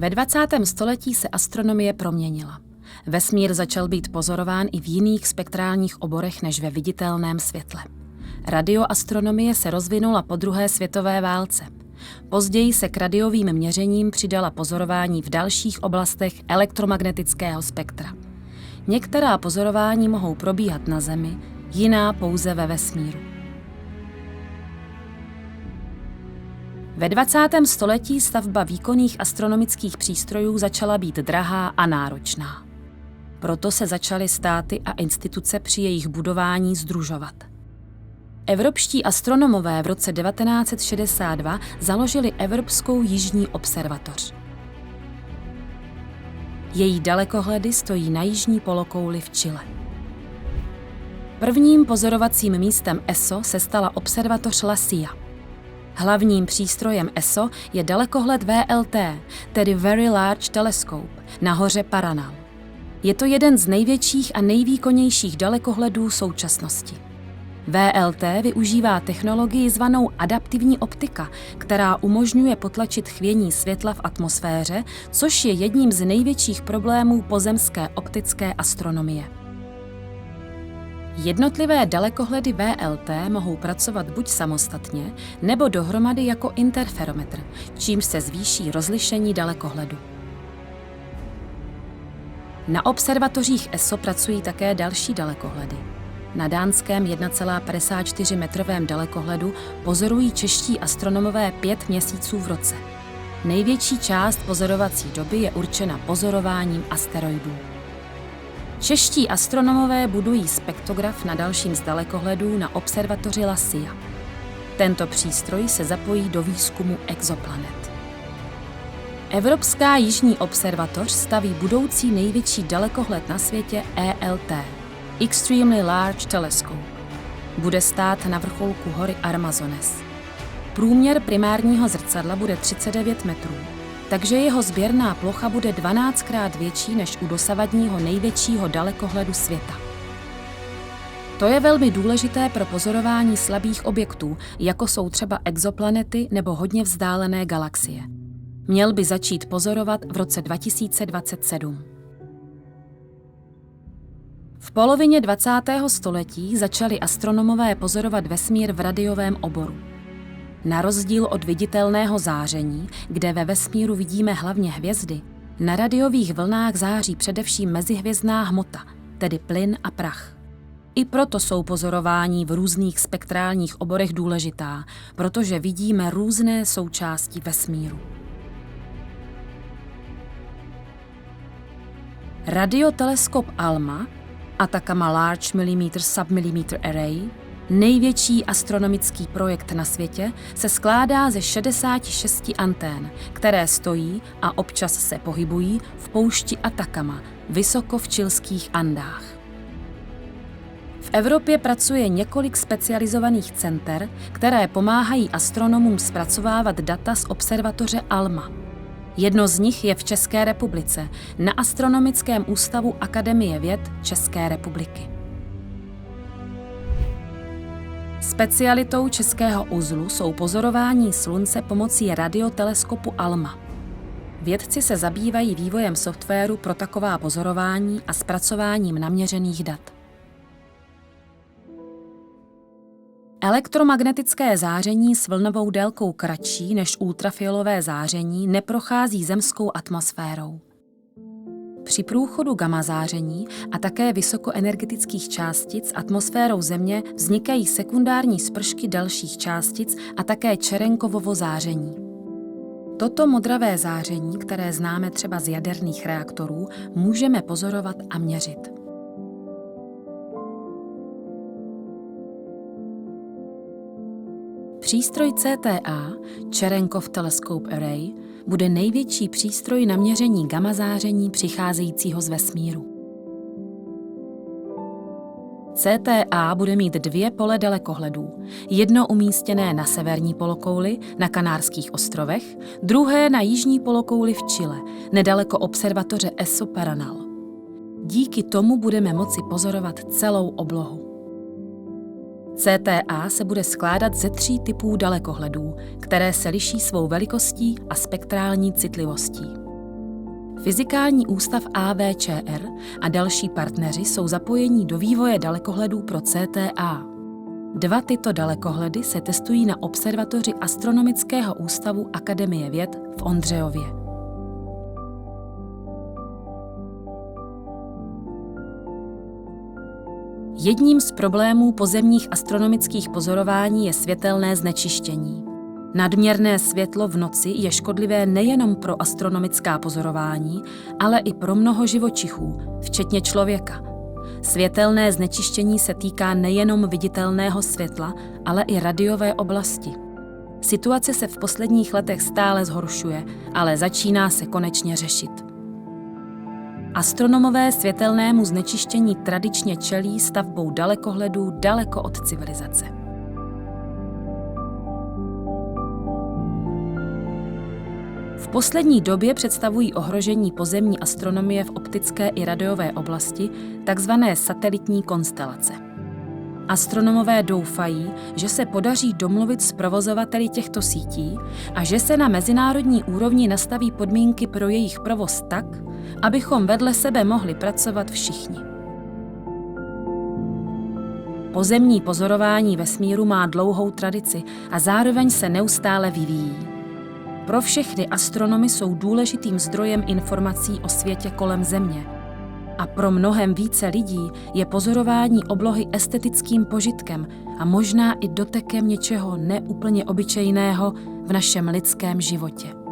Ve 20. století se astronomie proměnila. Vesmír začal být pozorován i v jiných spektrálních oborech než ve viditelném světle. Radioastronomie se rozvinula po druhé světové válce. Později se k radiovým měřením přidala pozorování v dalších oblastech elektromagnetického spektra. Některá pozorování mohou probíhat na Zemi, jiná pouze ve vesmíru. Ve 20. století stavba výkonných astronomických přístrojů začala být drahá a náročná. Proto se začaly státy a instituce při jejich budování sdružovat. Evropští astronomové v roce 1962 založili Evropskou jižní observatoř. Její dalekohledy stojí na jižní polokouli v Chile. Prvním pozorovacím místem ESO se stala observatoř La Silla. Hlavním přístrojem ESO je dalekohled VLT, tedy Very Large Telescope, na hoře Paranal. Je to jeden z největších a nejvýkonnějších dalekohledů současnosti. VLT využívá technologii zvanou adaptivní optika, která umožňuje potlačit chvění světla v atmosféře, což je jedním z největších problémů pozemské optické astronomie. Jednotlivé dalekohledy VLT mohou pracovat buď samostatně, nebo dohromady jako interferometr, čímž se zvýší rozlišení dalekohledu. Na observatořích ESO pracují také další dalekohledy. Na dánském 1,54metrovém dalekohledu pozorují čeští astronomové 5 měsíců v roce. Největší část pozorovací doby je určena pozorováním asteroidů. Čeští astronomové budují spektrograf na dalším z dalekohledů na observatoři La Silla. Tento přístroj se zapojí do výzkumu exoplanet. Evropská jižní observatoř staví budoucí největší dalekohled na světě ELT, Extremely Large Telescope. Bude stát na vrcholku hory Armazones. Průměr primárního zrcadla bude 39 metrů, takže jeho sběrná plocha bude 12krát větší než u dosavadního největšího dalekohledu světa. To je velmi důležité pro pozorování slabých objektů, jako jsou třeba exoplanety nebo hodně vzdálené galaxie. Měl by začít pozorovat v roce 2027. V polovině 20. století začali astronomové pozorovat vesmír v radiovém oboru. Na rozdíl od viditelného záření, kde ve vesmíru vidíme hlavně hvězdy, na radiových vlnách září především mezihvězdná hmota, tedy plyn a prach. I proto jsou pozorování v různých spektrálních oborech důležitá, protože vidíme různé součásti vesmíru. Radioteleskop ALMA, Atacama Large Millimeter Submillimeter Array, největší astronomický projekt na světě, se skládá ze 66 antén, které stojí a občas se pohybují v poušti Atacama, vysoko v chilských Andách. V Evropě pracuje několik specializovaných center, které pomáhají astronomům zpracovávat data z observatoře ALMA. Jedno z nich je v České republice, na Astronomickém ústavu Akademie věd České republiky. Specialitou Českého uzlu jsou pozorování Slunce pomocí radioteleskopu ALMA. Vědci se zabývají vývojem softwaru pro taková pozorování a zpracováním naměřených dat. Elektromagnetické záření s vlnovou délkou kratší než ultrafialové záření neprochází zemskou atmosférou. Při průchodu gamma záření a také vysokoenergetických částic atmosférou Země vznikají sekundární spršky dalších částic a také Čerenkovovo záření. Toto modravé záření, které známe třeba z jaderných reaktorů, můžeme pozorovat a měřit. Přístroj CTA, Cherenkov Telescope Array, bude největší přístroj na měření gamma záření přicházejícího z vesmíru. CTA bude mít 2 pole dalekohledů, jedno umístěné na severní polokouli na Kanárských ostrovech, druhé na jižní polokouli v Chile, nedaleko observatoře ESO Paranal. Díky tomu budeme moci pozorovat celou oblohu. CTA se bude skládat ze 3 typů dalekohledů, které se liší svou velikostí a spektrální citlivostí. Fyzikální ústav AVČR a další partneři jsou zapojení do vývoje dalekohledů pro CTA. 2 tyto dalekohledy se testují na observatoři Astronomického ústavu Akademie věd v Ondřejově. Jedním z problémů pozemních astronomických pozorování je světelné znečištění. Nadměrné světlo v noci je škodlivé nejenom pro astronomická pozorování, ale i pro mnoho živočichů, včetně člověka. Světelné znečištění se týká nejenom viditelného světla, ale i radiové oblasti. Situace se v posledních letech stále zhoršuje, ale začíná se konečně řešit. Astronomové světelnému znečištění tradičně čelí stavbou dalekohledů daleko od civilizace. V poslední době představují ohrožení pozemní astronomie v optické i radiové oblasti takzvané satelitní konstelace. Astronomové doufají, že se podaří domluvit s provozovateli těchto sítí a že se na mezinárodní úrovni nastaví podmínky pro jejich provoz tak, abychom vedle sebe mohli pracovat všichni. Pozemní pozorování vesmíru má dlouhou tradici a zároveň se neustále vyvíjí. Pro všechny astronomy jsou důležitým zdrojem informací o světě kolem Země. A pro mnohem více lidí je pozorování oblohy estetickým požitkem a možná i dotekem něčeho neúplně obyčejného v našem lidském životě.